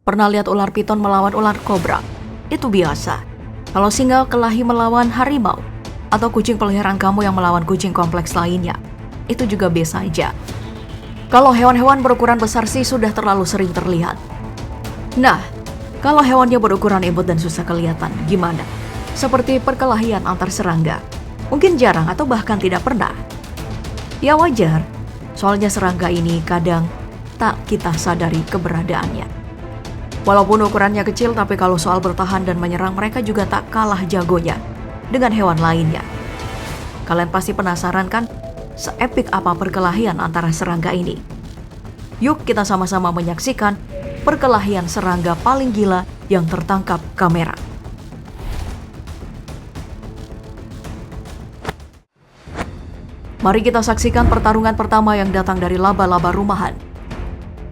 Pernah lihat ular piton melawan ular kobra? Itu biasa. Kalau singa kelahi melawan harimau, atau kucing peliharaan kamu yang melawan kucing kompleks lainnya, itu juga biasa aja. Kalau hewan-hewan berukuran besar sih sudah terlalu sering terlihat. Nah, kalau hewannya berukuran imut dan susah kelihatan, gimana? Seperti perkelahian antar serangga. Mungkin jarang atau bahkan tidak pernah. Ya wajar, soalnya serangga ini kadang tak kita sadari keberadaannya. Walaupun ukurannya kecil, tapi kalau soal bertahan dan menyerang, mereka juga tak kalah jagonya dengan hewan lainnya. Kalian pasti penasaran kan, seepik apa perkelahian antara serangga ini? Yuk kita sama-sama menyaksikan perkelahian serangga paling gila yang tertangkap kamera. Mari kita saksikan pertarungan pertama yang datang dari laba-laba rumahan.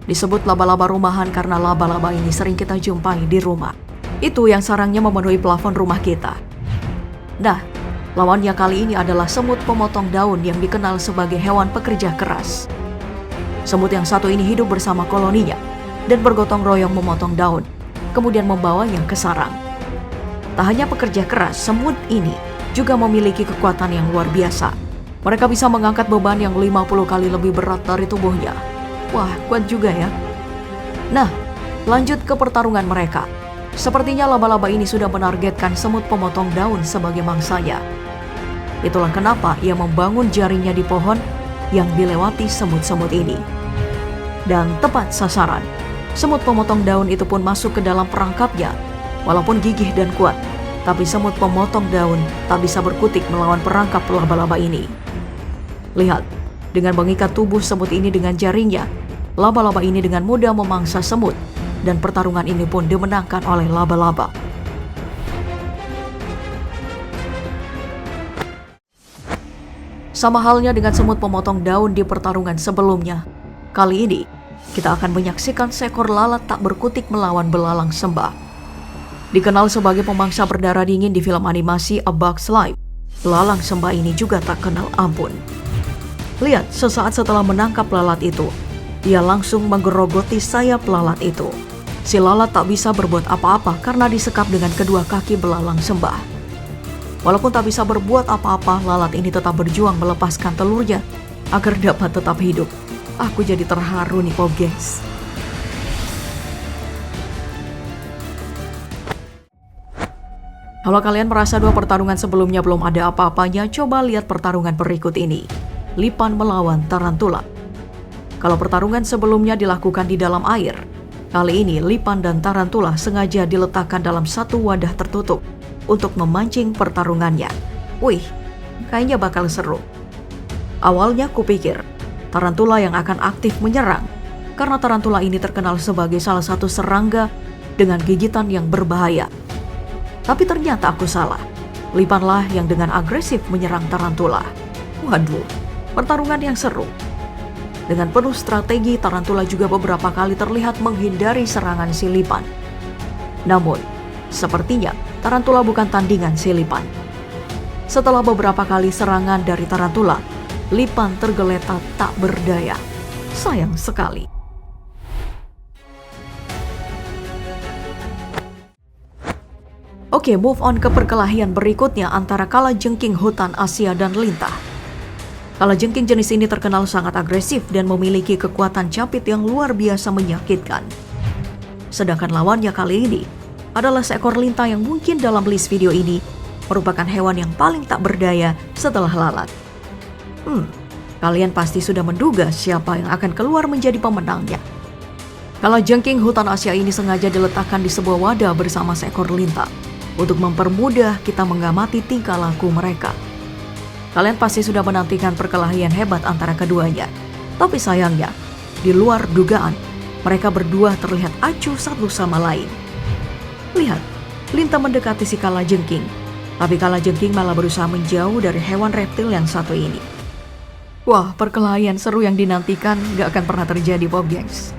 Disebut laba-laba rumahan karena laba-laba ini sering kita jumpai di rumah. Itu yang sarangnya memenuhi plafon rumah kita. Nah, lawannya kali ini adalah semut pemotong daun yang dikenal sebagai hewan pekerja keras. Semut yang satu ini hidup bersama koloninya dan bergotong royong memotong daun, kemudian membawanya ke sarang. Tak hanya pekerja keras, semut ini juga memiliki kekuatan yang luar biasa. Mereka bisa mengangkat beban yang 50 kali lebih berat dari tubuhnya. Wah, kuat juga ya. Nah, lanjut ke pertarungan mereka. Sepertinya laba-laba ini sudah menargetkan semut pemotong daun sebagai mangsanya. Itulah kenapa ia membangun jaringnya di pohon yang dilewati semut-semut ini. Dan tepat sasaran, semut pemotong daun itu pun masuk ke dalam perangkapnya. Walaupun gigih dan kuat, tapi semut pemotong daun tak bisa berkutik melawan perangkap laba-laba ini. Lihat. Dengan mengikat tubuh semut ini dengan jaringnya, laba-laba ini dengan mudah memangsa semut, dan pertarungan ini pun dimenangkan oleh laba-laba. Sama halnya dengan semut pemotong daun di pertarungan sebelumnya, kali ini kita akan menyaksikan seekor lalat tak berkutik melawan belalang sembah. Dikenal sebagai pemangsa berdarah dingin di film animasi A Bug's Life, belalang sembah ini juga tak kenal ampun. Lihat, sesaat setelah menangkap lalat itu, ia langsung menggerogoti sayap lalat itu. Si lalat tak bisa berbuat apa-apa karena disekap dengan kedua kaki belalang sembah. Walaupun tak bisa berbuat apa-apa, lalat ini tetap berjuang melepaskan telurnya agar dapat tetap hidup. Aku jadi terharu nih, Pop Gengs. Kalau kalian merasa dua pertarungan sebelumnya belum ada apa-apanya, coba lihat pertarungan berikut ini. Lipan melawan tarantula. Kalau pertarungan sebelumnya dilakukan di dalam air, kali ini lipan dan tarantula sengaja diletakkan dalam satu wadah tertutup untuk memancing pertarungannya. Wih, kayaknya bakal seru. Awalnya kupikir tarantula yang akan aktif menyerang, karena tarantula ini terkenal sebagai salah satu serangga dengan gigitan yang berbahaya. Tapi ternyata aku salah. Lipanlah yang dengan agresif menyerang tarantula. Waduh. Pertarungan yang seru. Dengan penuh strategi, tarantula juga beberapa kali terlihat menghindari serangan si lipan. Namun, sepertinya tarantula bukan tandingan si lipan. Setelah beberapa kali serangan dari tarantula, lipan tergeletak tak berdaya. Sayang sekali. Oke, move on ke perkelahian berikutnya antara kalajengking hutan Asia dan lintah. Kalajengking jenis ini terkenal sangat agresif dan memiliki kekuatan capit yang luar biasa menyakitkan. Sedangkan lawannya kali ini adalah seekor lintah yang mungkin dalam list video ini merupakan hewan yang paling tak berdaya setelah lalat. Kalian pasti sudah menduga siapa yang akan keluar menjadi pemenangnya. Kalajengking hutan Asia ini sengaja diletakkan di sebuah wadah bersama seekor lintah untuk mempermudah kita mengamati tingkah laku mereka. Kalian pasti sudah menantikan perkelahian hebat antara keduanya. Tapi sayangnya, di luar dugaan, mereka berdua terlihat acuh satu sama lain. Lihat, lintah mendekati si kalajengking, tapi kalajengking malah berusaha menjauh dari hewan reptil yang satu ini. Wah, perkelahian seru yang dinantikan gak akan pernah terjadi, Pop Gengs.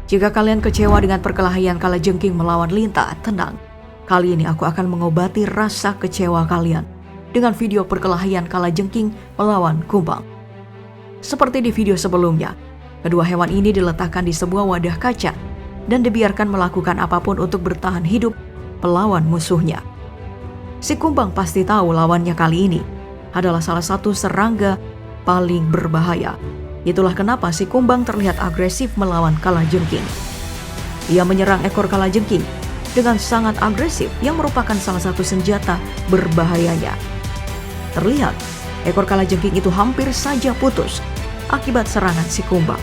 Jika kalian kecewa dengan perkelahian kalajengking melawan lintah, tenang. Kali ini aku akan mengobati rasa kecewa kalian dengan video perkelahian kalajengking melawan kumbang. Seperti di video sebelumnya, kedua hewan ini diletakkan di sebuah wadah kaca dan dibiarkan melakukan apapun untuk bertahan hidup melawan musuhnya. Si kumbang pasti tahu lawannya kali ini adalah salah satu serangga paling berbahaya. Itulah kenapa si kumbang terlihat agresif melawan kalajengking. Ia menyerang ekor kalajengking dengan sangat agresif yang merupakan salah satu senjata berbahayanya. Terlihat, ekor kalajengking itu hampir saja putus akibat serangan si kumbang.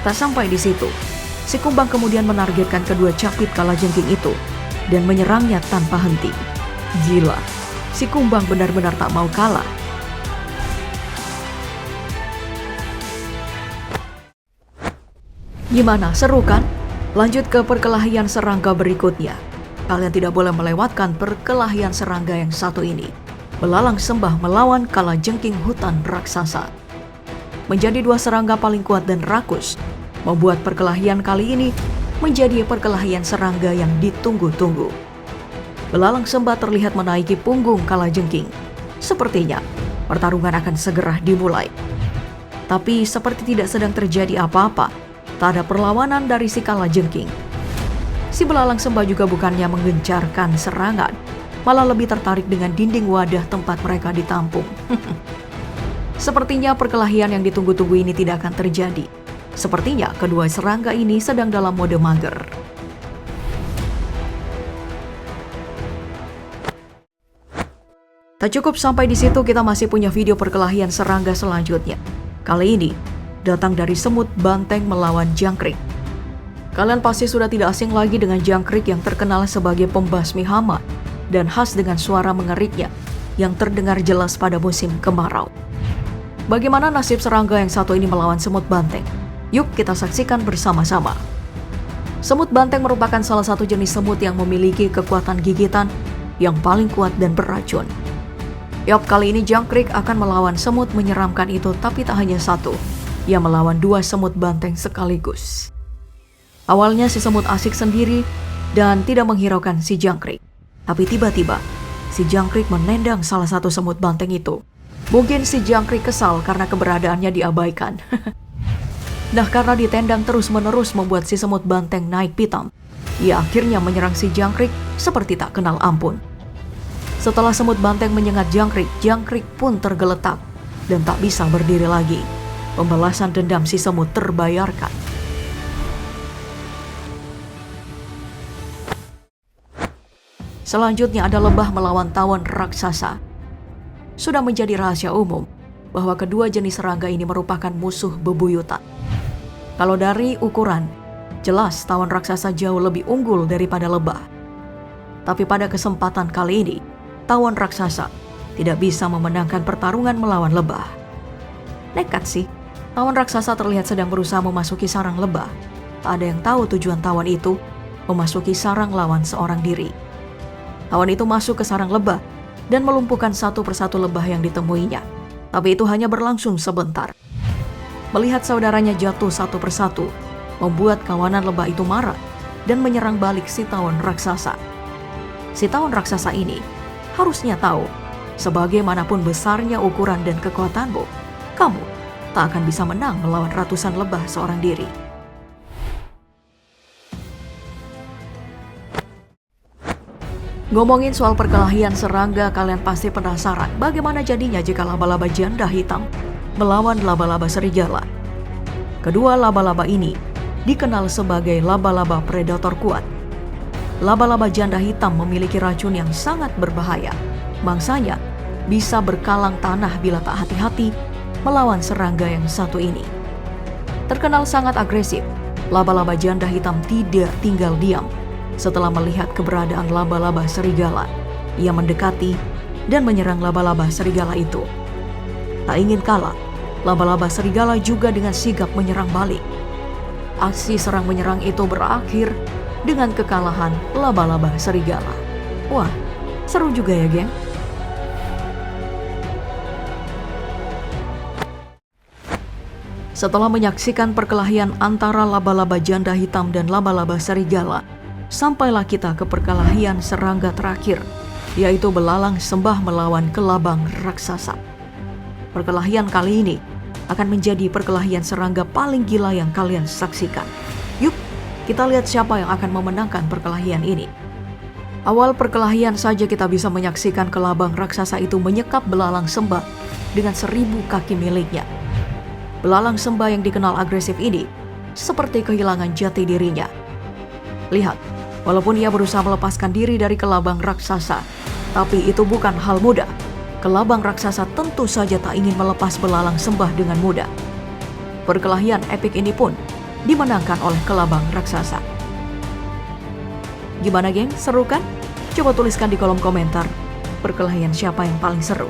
Tak sampai di situ, si kumbang kemudian menargetkan kedua capit kalajengking itu dan menyerangnya tanpa henti. Gila, si kumbang benar-benar tak mau kalah. Gimana, seru kan? Lanjut ke perkelahian serangga berikutnya. Kalian tidak boleh melewatkan perkelahian serangga yang satu ini. Belalang sembah melawan kalajengking hutan raksasa. Menjadi dua serangga paling kuat dan rakus, membuat perkelahian kali ini menjadi perkelahian serangga yang ditunggu-tunggu. Belalang sembah terlihat menaiki punggung kalajengking. Sepertinya pertarungan akan segera dimulai. Tapi seperti tidak sedang terjadi apa-apa. Tak ada perlawanan dari si kalajengking. Si belalang sembah juga bukannya menggencarkan serangan, malah lebih tertarik dengan dinding wadah tempat mereka ditampung. Sepertinya perkelahian yang ditunggu-tunggu ini tidak akan terjadi. Sepertinya kedua serangga ini sedang dalam mode mager. Tak cukup sampai di situ, kita masih punya video perkelahian serangga selanjutnya. Kali ini datang dari semut banteng melawan jangkrik. Kalian pasti sudah tidak asing lagi dengan jangkrik yang terkenal sebagai pembasmi hama dan khas dengan suara mengeriknya yang terdengar jelas pada musim kemarau. Bagaimana nasib serangga yang satu ini melawan semut banteng? Yuk kita saksikan bersama-sama. Semut banteng merupakan salah satu jenis semut yang memiliki kekuatan gigitan yang paling kuat dan beracun. Yap, kali ini jangkrik akan melawan semut menyeramkan itu, tapi tak hanya satu. Ia melawan dua semut banteng sekaligus. Awalnya si semut asik sendiri dan tidak menghiraukan si jangkrik. Tapi tiba-tiba si jangkrik menendang salah satu semut banteng itu. Mungkin si jangkrik kesal karena keberadaannya diabaikan. Nah, karena ditendang terus-menerus membuat si semut banteng naik pitam. Ia akhirnya menyerang si jangkrik seperti tak kenal ampun. Setelah semut banteng menyengat jangkrik, jangkrik pun tergeletak dan tak bisa berdiri lagi. Pembalasan dendam si semut terbayarkan. Selanjutnya ada lebah melawan tawon raksasa. Sudah menjadi rahasia umum bahwa kedua jenis serangga ini merupakan musuh bebuyutan. Kalau dari ukuran, jelas tawon raksasa jauh lebih unggul daripada lebah. Tapi pada kesempatan kali ini, tawon raksasa tidak bisa memenangkan pertarungan melawan lebah. Nekat sih. Tawon raksasa terlihat sedang berusaha memasuki sarang lebah. Tak ada yang tahu tujuan tawon itu memasuki sarang lawan seorang diri. Tawon itu masuk ke sarang lebah dan melumpuhkan satu persatu lebah yang ditemuinya. Tapi itu hanya berlangsung sebentar. Melihat saudaranya jatuh satu persatu, membuat kawanan lebah itu marah dan menyerang balik si tawon raksasa. Si tawon raksasa ini harusnya tahu, sebagaimanapun besarnya ukuran dan kekuatanmu, kamu tak akan bisa menang melawan ratusan lebah seorang diri. Ngomongin soal perkelahian serangga, kalian pasti penasaran bagaimana jadinya jika laba-laba janda hitam melawan laba-laba serigala. Kedua laba-laba ini dikenal sebagai laba-laba predator kuat. Laba-laba janda hitam memiliki racun yang sangat berbahaya. Mangsanya bisa berkalang tanah bila tak hati-hati melawan serangga yang satu ini. Terkenal sangat agresif, laba-laba janda hitam tidak tinggal diam. Setelah melihat keberadaan laba-laba serigala, ia mendekati dan menyerang laba-laba serigala itu. Tak ingin kalah, laba-laba serigala juga dengan sigap menyerang balik. Aksi serang-menyerang itu berakhir dengan kekalahan laba-laba serigala. Wah, seru juga ya, geng. Setelah menyaksikan perkelahian antara laba-laba janda hitam dan laba-laba serigala, sampailah kita ke perkelahian serangga terakhir, yaitu belalang sembah melawan kelabang raksasa. Perkelahian kali ini akan menjadi perkelahian serangga paling gila yang kalian saksikan. Yuk, kita lihat siapa yang akan memenangkan perkelahian ini. Awal perkelahian saja kita bisa menyaksikan kelabang raksasa itu menyekap belalang sembah dengan 1000 kaki miliknya. Belalang sembah yang dikenal agresif ini seperti kehilangan jati dirinya. Lihat, walaupun ia berusaha melepaskan diri dari kelabang raksasa, tapi itu bukan hal mudah. Kelabang raksasa tentu saja tak ingin melepas belalang sembah dengan mudah. Perkelahian epik ini pun dimenangkan oleh kelabang raksasa. Gimana geng, seru kan? Coba tuliskan di kolom komentar, perkelahian siapa yang paling seru.